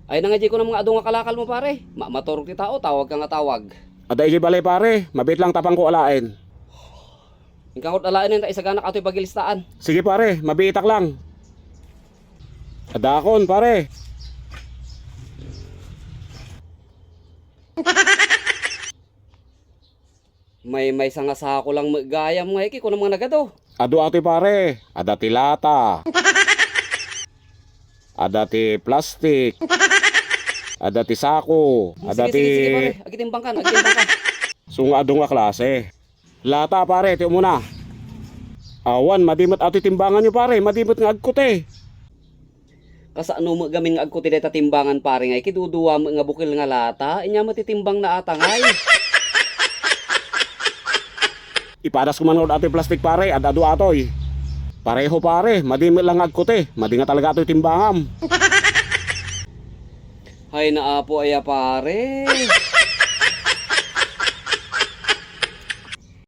Ay nangadya ko ng mga ado nga kalakal mo pare. Maturog ti tao, tawag ka nga tawag. Ada igi balay pare, mabit lang tapang ko alain. Ingkangkot alain yung taisaganak ato'y pagilistaan. Sige pare, mabiitak lang. Adakon pare. May sanga sako lang gayam nga iki kuno mga nagado. Ado atoy pare, ada ti lata. Ada ti plastic. Ada ti sako. Ada Sige, sige pare, ti agitimbang ka, agitimbang ka. sunga ado nga klase. Lata pare, ti muna. Awan, madimot atoy timbangan nyo pare, madimot nga agkot eh. Kasano mo gamin nga agko ti deta timbangan pare nga iki duduwa mo nga bukil nga lata, inya matitimbang na atangay. Ipadas ko man nga atoy plastic pare, adado atoy. Pareho pare, madimot lang agkot eh. Madi nga talaga atoy timbangam. Hay naapo aya pare.